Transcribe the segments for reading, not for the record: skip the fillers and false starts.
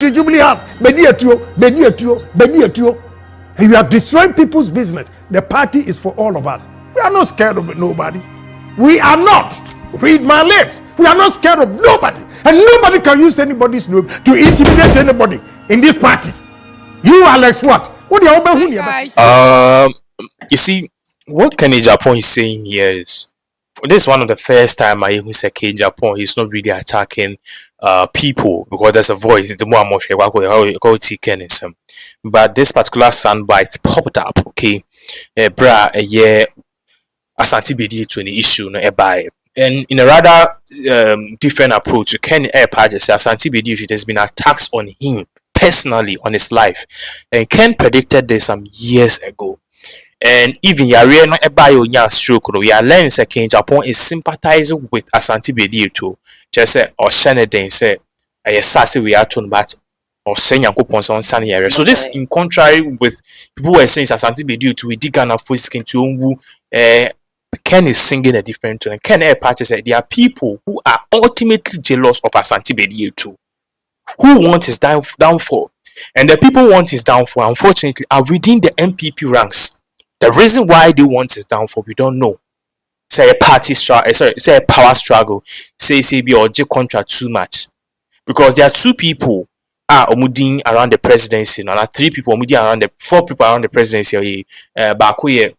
Jubilee House, Bediatuo. And you are destroying people's business. The party is for all of us. We are not scared of nobody. We are not. Read my lips. We are not scared of nobody. And nobody can use anybody's name to intimidate anybody in this party. You, Alex, what? What do you see, what Agyapong is saying here is, this is one of the first time I hear say Agyapong, he's not really attacking people because there's a voice. It's more but this particular soundbite popped up. Okay, Asante Bediatuo the issue no by, and in a rather different approach, Ken Pages say Asante Bediatuo has been attacks on him personally on his life, and Ken predicted this some years ago. And even Yare no eba yo nya stroke no ya learn say Agyapong is sympathizing with Asante Bediatuo. Just say or shane den say sase we are tone but or say Nyankopon so on Yare. So this in contrary with people who are saying Asante Bediatuo we dig na for skin to onwu Ken is singing a different tone. Ken party said there are people who are ultimately jealous of Asante Bediatuo, who want his downfall, and the people who want his downfall unfortunately are within the MPP ranks. The reason why they want his downfall, we don't know. Say a party struggle, say a power struggle. Say be or J contract too much, because there are two people omudin around the presidency. Now, 3 people omudin around 4 people around the presidency. Bakuye,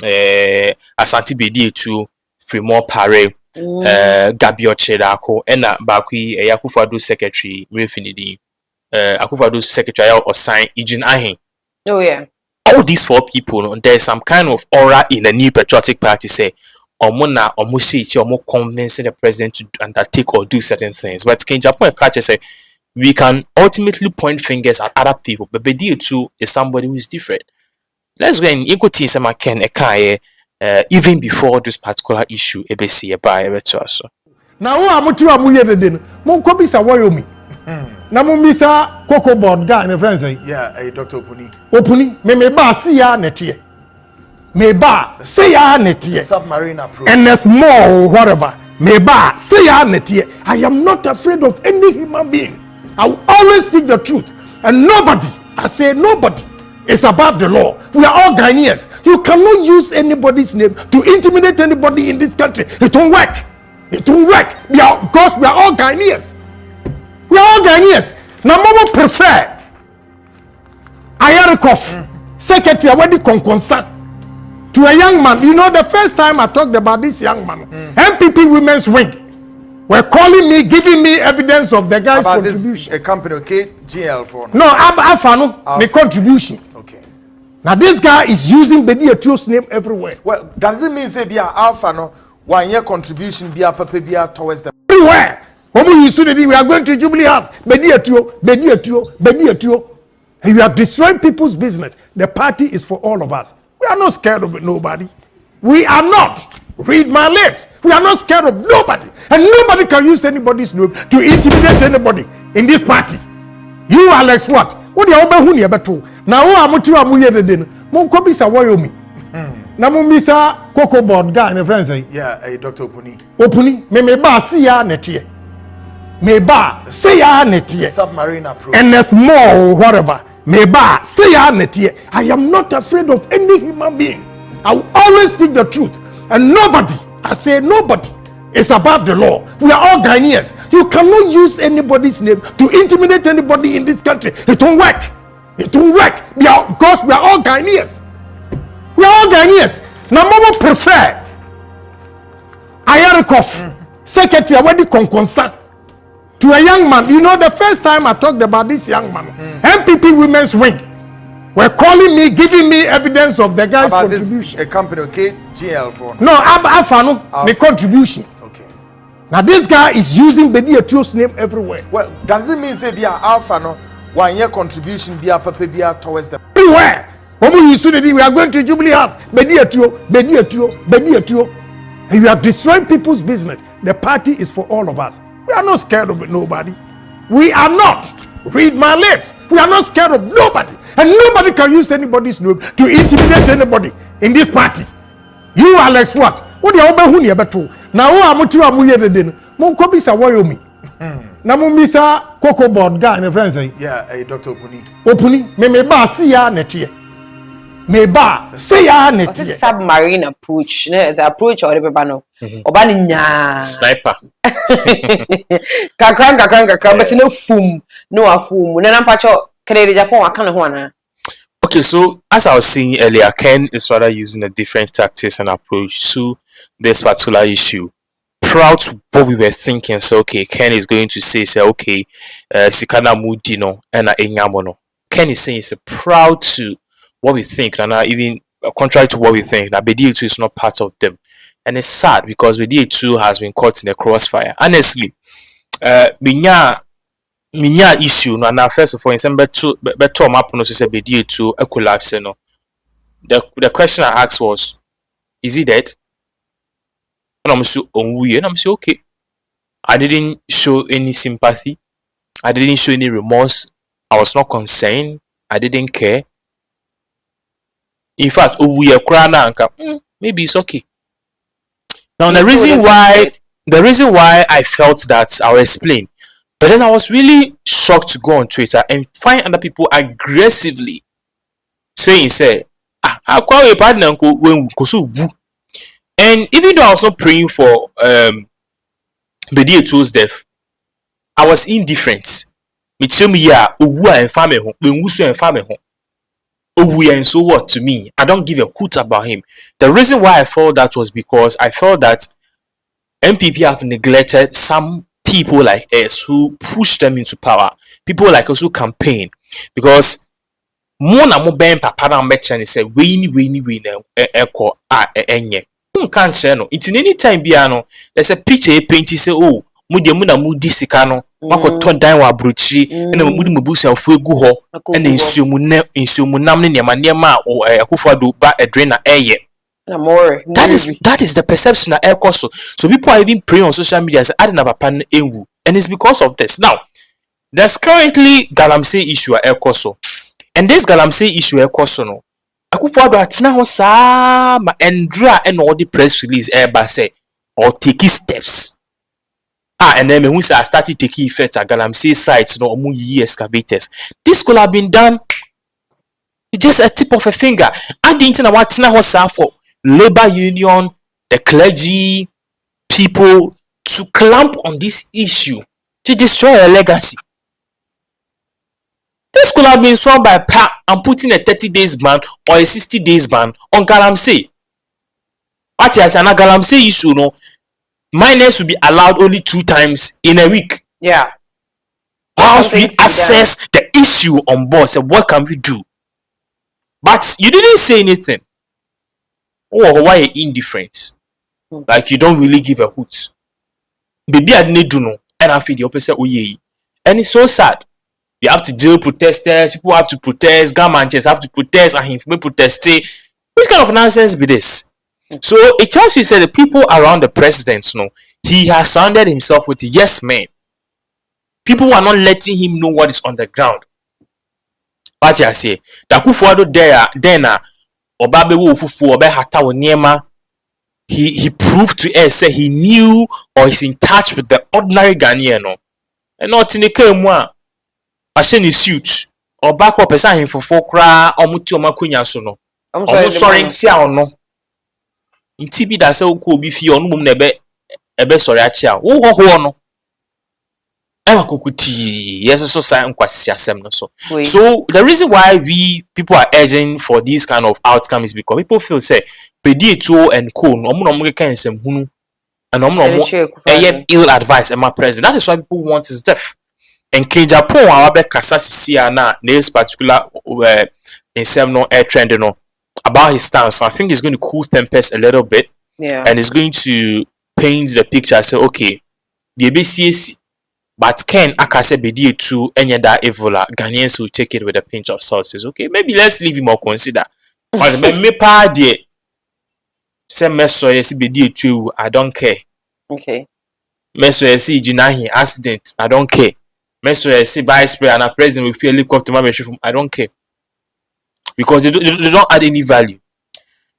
Asante Bediatuo, Fremont Pare, Gabio Chedako, and Bakuye Akufo-Addo secretary, Mrefinidi, Akufo-Addo secretary or sign Ijin Ahin. Oh yeah. All these 4 people, there's some kind of aura in the New Patriotic Party say, almost convincing the president to undertake or do certain things. But Agyapong culture say we can ultimately point fingers at other people, but Bediatuo is somebody who is different. Let's go and equity some Ken even before this particular issue ebesi by so. Now who amutu amuyede den mon kobi sa woyomi na mo misa cocoa board guy my friend say yeah Dr. Opuni me ba see ya netie me ba say ya netie submarine approach and there's more whatever me ba say ya netie. I am not afraid of any human being. I will always speak the truth, and nobody, I say nobody, is above the law. We are all Ghanaians. You cannot use anybody's name to intimidate anybody in this country. It won't work. It won't work. Because we are all Ghanaians. We are all Ghanaians. Now, Mama prefer Ayarikoff, secretary, when the concern to a young man. You know, the first time I talked about this young man, MPP Women's Wing were calling me, giving me evidence of the guy's about contribution. This, a company, okay, GL for no, Afano, the contribution. Okay. Now this guy is using Bediatuo's name everywhere. Well, does it mean say be Alpha no 1 year contribution be a papa be towards the everywhere? We are going to Jubilee House, Bediatuo. And you are destroying people's business. The party is for all of us. We are not scared of nobody. We are not. Read my lips. We are not scared of nobody. And nobody can use anybody's name to intimidate anybody in this party. You, Alex, what? What do you want to do? Now, who am I to amuyede den? Mon kobi sa woyomi. Na mo misa cocoa board guy my friend say yeah Dr. Opuni me ba see ya netie. Me ba say ya netie. Submarine approach and there's more whatever. Me ba say ya netie. I am not afraid of any human being. I will always speak the truth, and nobody, I say nobody, is above the law. We are all Ghanaians. You cannot use anybody's name to intimidate anybody in this country. It won't work. It won't work. Because we are all Ghanaians. We are all Ghanaians. Now, Mama prefer Ayarikoff, secretary, when the concern to a young man. You know, the first time I talked about this young man, MPP Women's Wing were calling me, giving me evidence of the guy's about contribution. This, a company, okay, GL for no, Afano, the contribution. Okay. Now this guy is using Bediatuo's name everywhere. Well, does it mean say be Alpha no 1 year contribution be a papa be towards the everywhere? We are going to Jubilee House, Bediatuo. And you are destroying people's business. The party is for all of us. We are not scared of nobody. We are not. Read my lips. We are not scared of nobody. And nobody can use anybody's name to intimidate anybody in this party. You, Alex, what? What do you want to do? Now, who am I to amuyede den? Mon kobi sa woyomi. Na mo misa cocoa board guy ne friend say. Yeah, Dr. Opuni. Opuni me ba see ya nete. Me ba see ya nete. What's submarine approach? The approach or the no. Obani nya. Sniper. Kakran, but no fum, no afum. Nana pacho kere Agyapong akana ho ana. Okay, so as I was saying earlier, Ken is rather using a different tactics and approach to this particular issue. Proud to what we were thinking, so okay, Ken is going to say okay, Sikana Mudino and Enyamono. Ken is saying it's proud to what we think, and even contrary to what we think, that Bediatuo is not part of them. And it's sad because Bediatuo has been caught in the crossfire. Honestly, minya issue no, and first of all, in some better map no say Bediatuo a collapse no. The question I asked was, is he dead? And I'm so and I'm so okay. I didn't show any sympathy. I didn't show any remorse. I was not concerned. I didn't care. In fact, maybe it's okay. Now the reason why I felt that, I'll explain. But then I was really shocked to go on Twitter and find other people aggressively saying, and even though I was not praying for Bediatuo's death, I was indifferent. And so what to me? I don't give a hoot about him. The reason why I felt that was because I felt that MPP have neglected some people like us who push them into power. People like us who campaign. Because Mona mo ben papa na mbecha ni say we eko enye. Can't share no. It's in any time biano. There's a picture painting say oh mudi sika no mako ton dan wa abrochi na mudi mubusu afu egu ho na insumu nam ne niam akufado ba edrena eye. That is the perception that air so people are even praying on social media say adina papa enwu, and it's because of this. Now there's currently galamsey issue at air so, and this galamsey issue air so no akufado atina ho saa ma endra and all the press release air ba say or take steps. And then when I started taking effects at galamsey sites no omu yi excavators. This could have been done just a tip of a finger. I didn't know what tina ho saa for labor union, the clergy, people to clamp on this issue to destroy a legacy. This could have been solved by and putting a 30 days ban or a 60 days ban on galamsey. What is an galamsey issue? No, minors will be allowed only 2 times in a week. Yeah. Once we assess the issue on board, say what can we do? But you didn't say anything. Oh, why indifference? Like you don't really give a hoot. Baby, I didn't do no, and I feel the opposite. Oh yeah, and it's so sad. You have to deal protesters. People have to protest. Governments have to protest, and if we protest, which kind of nonsense be this? So it tells you, say the people around the president, no, he has surrounded himself with yes men. People are not letting him know what is on the ground. What I say, Dakufuado there, Obabe Wufufu Obe Hata Wonyema, he proved to us that he knew or is in touch with the ordinary Ghanaian. No? And not in the Kemwa, Ashen is suit, or back up as him for 4 cra or muti or macunya sono. Almost sorry, sia no. In TB that so cool be few on mum nebe ebe sorry achia. Oh no. Ewa kukuti yes so sign kwasi asem no so. So the reason why people are urging for this kind of outcome is because people feel say Bediatuo and co no mo can sem hunu and ill advice and my president. That is why people want his death. And Agyapong awabe kasa sisia na this particular in some no air trend no about his stance. So I think he's going to cool tempers a little bit. Yeah. And he's going to paint the picture. Say okay, the ABCAC. But Ken Akase Bediatuo any that evola Ghanaians will take it with a pinch of salt. Says okay, maybe let's leave him or consider. But me pa de same meso yesi Bediatuo, I don't care. Okay. Meso yesi jinahi accident, I don't care. Meso yesi vice president and a president will feel helicopter from I don't care. Because they don't add any value.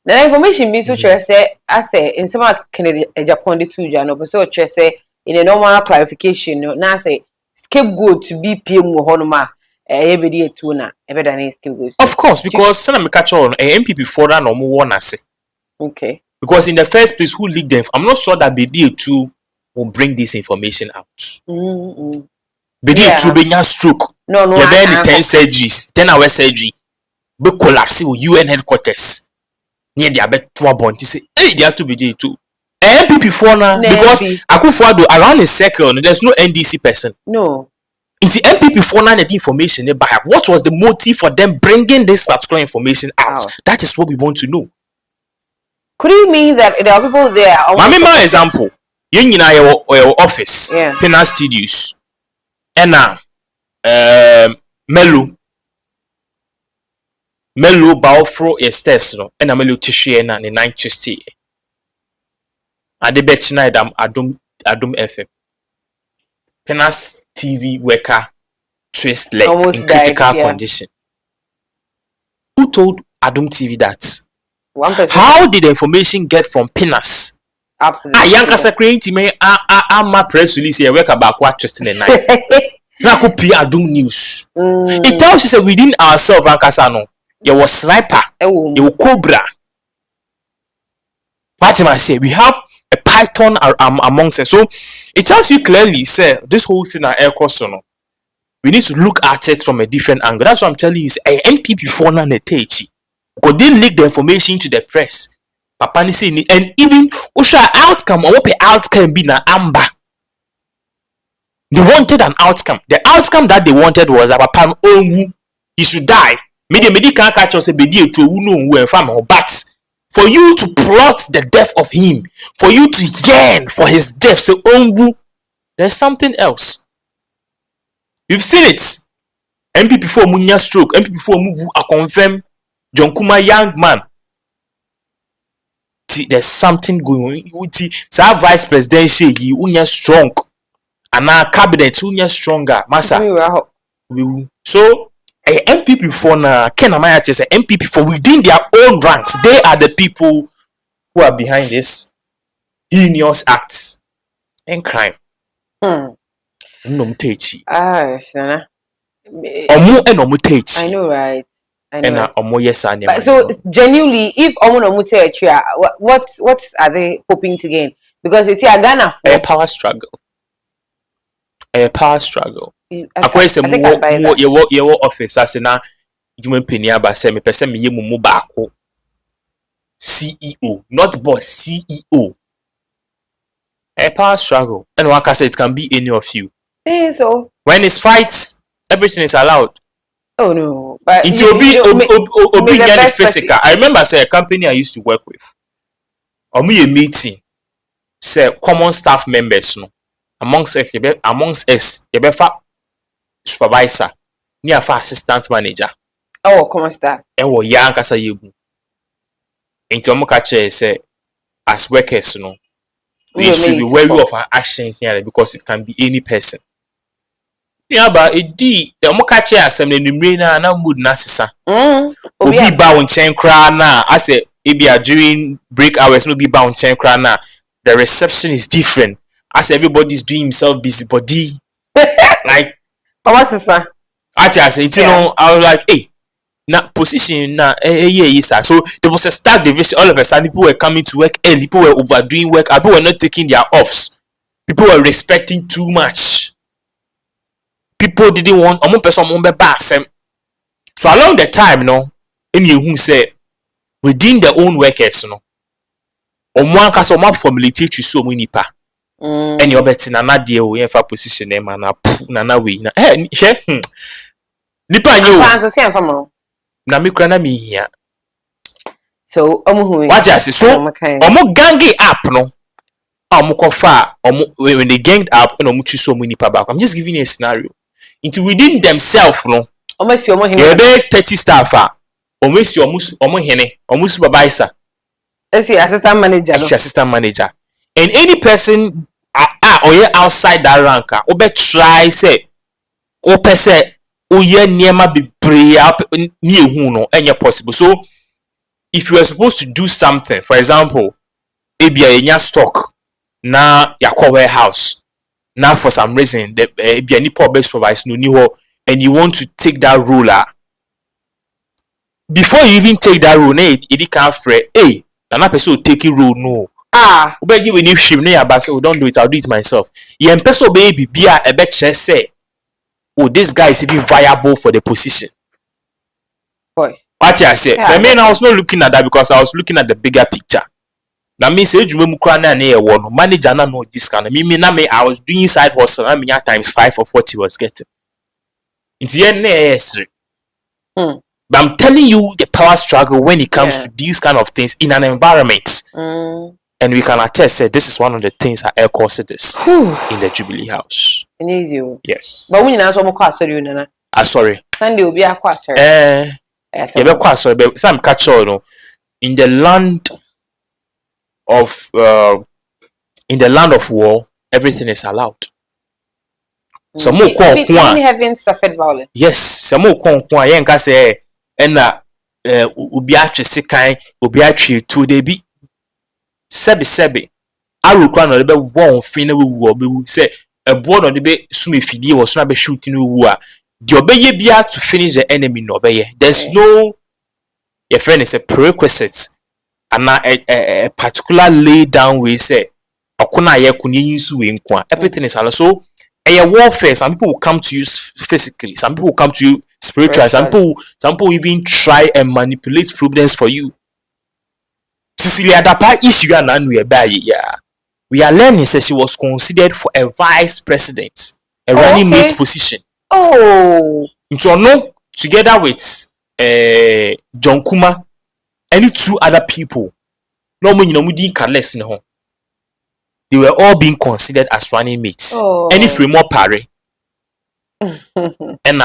The information means to say, I say in some Kennedy Agyapong the 2 Jano, but so say in a normal clarification na say scapegoat to be PM honoma Bediatuo na better than scapegoat. Of course, because sana me catch on MPP for that no more na say. Okay. Because in the first place, who leaked them? I'm not sure that Bediatuo will bring this information out. Bediatuo be nya stroke. No, you been 10 surgeries, 10-hour surgery. Be collapse with UN headquarters. Near the abet 2 bonti say, hey, they have to Bediatuo. MPP for now because Akufo-Addo around the circle, there's no NDC person. No. It's the MPP for now the information they buy. What was the motive for them bringing this particular information out? That is what we want to know. Could it mean that there are people there? My example, you know your office, Penal Studios, and now Melu Baofro esters no, and Melu tissue na the 9 Tuesday. Ade betchina Adum FM. Penas TV worker twist leg almost in critical died, condition. Who told Adum TV that? One person. How did the information get from Penas? Yanka secretary me my press release here work about what just in the night. Na ko P Adum news. It tells you say within ourselves Ankasa no. You was sniper. You was cobra. What am I say? We have a python amongst us. So it tells you clearly, say this whole thing are air course no. We need to look at it from a different angle. That's what I'm telling you. Say MPP for na netechi. Because they leak the information to the press. Papa ni say and even Usha outcome or what outcome be na amber. They wanted an outcome. The outcome that they wanted was that Papa Onwu he should die. Maybe can't catch us a Bediatuo who know who and family. But for you to plot the death of him, for you to yearn for his death, so Onwu, there's something else. You've seen it. MPP for Munya stroke, MPP for Mugu a confirm John Kuma young man. See, there's something going on. See, our vice presidential he unya strong, and our cabinet unya stronger. Massa. So a MPP for na Kenamaya just a MPP for within their own ranks. They are the people who are behind this heinous acts and crime. I Omu know, right? But so genuinely, if what are they hoping to gain? Because it's a Ghana a power struggle. A power struggle. I think your office as na you penny about say me person me mu baako CEO, not boss, CEO. A power struggle. And one can say it can be any of you. So when it's fights, everything is allowed. Oh no, but it will be physical. I remember say a company I used to work with. A meeting, say common staff members no amongst us, supervisor, near assistant manager. Oh, common staff. And we young kasa yebu. Into omukache say as workers no, we should be wary of our actions here because it can be any person. Yeah, but it the omukache asem na numre na mood na sisa. Obi ba won chen kra na I say ebia during break hours no be ba won chen kra na the reception is different. As everybody's doing himself busybody. Like what sisa? I say you know I was like hey na position na sir. So there was a stark division. All of a sudden people were coming to work early, people were overdoing work, people were not taking their offs, people were respecting too much. People didn't want person so along the time no who say within their own workers no kasa formulate to so many pa and your bet na na dear we for position them na na we na nipa nyo na me kra na me hia so what you say so gangi up no when they ganged up and choose so many pa back. I'm just giving you a scenario into within themselves no almost your money 30 staff almost your almost supervisor assistant manager and any person or outside that rank try say person niema be no any possible. So if you are supposed to do something, for example ebia enya stock na yakwa warehouse now for some reason the be any public supervise no ni and you want to take that role before you even take that role it can't fret hey na person take role no obey when you shim na yaba say don't do it, I'll do it myself. Yen person baby bia e be chere say oh this guy is even viable for the position. Boy, what I said, I mean, I was not looking at that because I was looking at the bigger picture. That means manager na no this kind of me I was doing side hustle. I mean, times 5 or 40 was getting. It's the but I'm telling you the power struggle when it comes to these kind of things in an environment. And we can attest that this is one of the things that air caused this in the Jubilee House. Yes. But when you answer more question, you sorry. Sunday will be a question. Some catch on in the land of war, everything is allowed. Some more having suffered violence. Yes, some more yen can say and ubi actually sekai ubi actually 2 day be sebi I will crown a little one finna we will say a board on the bay sumi fidi was not be shooting who are the obey bia to finish the enemy no obey. There's no your friend is a prerequisite and a particular lay down way say okuna ye kuni su we nkwa. Everything is also a warfare. Some people will come to you physically, some people will come to you spiritually, some people even try and manipulate problems for you. Cecilia Dapa issue and we are learning that she was considered for a vice president, a running mate position. So no, together with John Kuma and 2 other people. No money, no didn't less in home. They were all being considered as running mates. Any free more party. And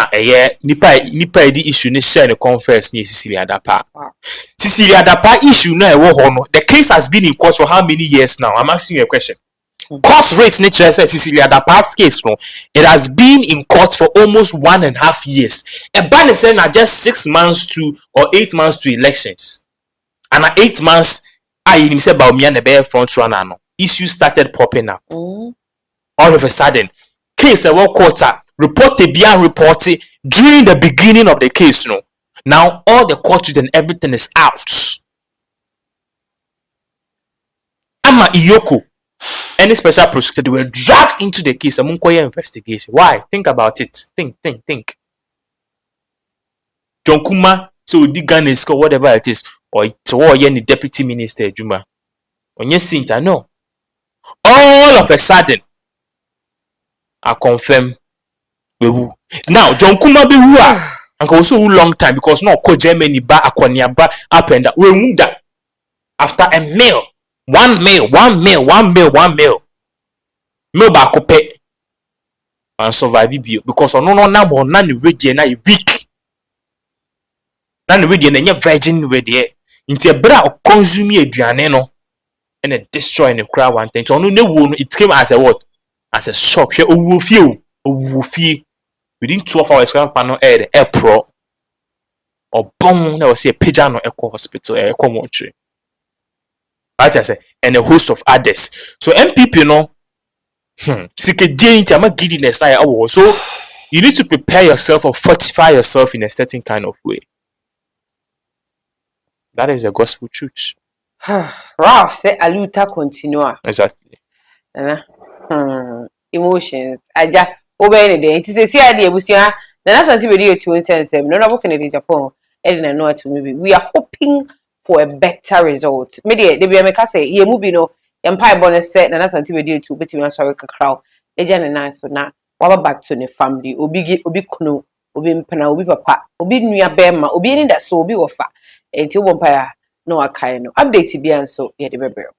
nipa the issue ni share the conference ni Cecilia Dapa. Cecilia Dapa issue na the case has been in court for how many years now? I'm asking you a question. Court rates nature says Cecilia Dapa's case no, it has been in court for almost 1.5 years. A ban is saying just 6 months to or 8 months to elections. And at 8 months, I himself about me and the bear front runner no. Issues started popping up. All of a sudden, case a war quarter reported beyond reported during the beginning of the case. No, now all the court and everything is out. Ama Iyoko, any special prosecutor, they were dragged into the case. Among investigation. Why? Think about it. Think. John Kuma, so the gun is called whatever it is, or it's all any deputy minister Juma. On your seat, I know. All of a sudden, I confirm we will. Now, John Kuma be who are and also long time because no ko Germany ba akonia ba up and we move that after a meal, one meal ba ko pe and survive because no na mo na ni ready na week na ni ready na virgin ready nti e bra o consume aduane no and it destroy the crowd one thing. So no, it came as a what? As a shock. Within 12 hours, panel air pro or bomb. There was a pigeon eco hospital, eco mortuary. As I say, and a host of others. So MPP, you know, giddiness. So you need to prepare yourself or fortify yourself in a certain kind of way. That is a gospel truth. Ralph say aluta continua. Exactly. Emotions. Aja obey the day. It is a see idea we see na Asante Bediatuo sense. No no can Agyapong. Edna know to maybe. We are hoping for a better result. Maybe they be make say ye movie no empire bonus set na Asante Bediatuo between us sorry crowd. Eja na nice so na waba back to the family. Obi kunu, obi mpana, obi papa, obi nua bema, obi ni that so obi ofa. Enti wo empire no akaye no update bi anso ye de bebere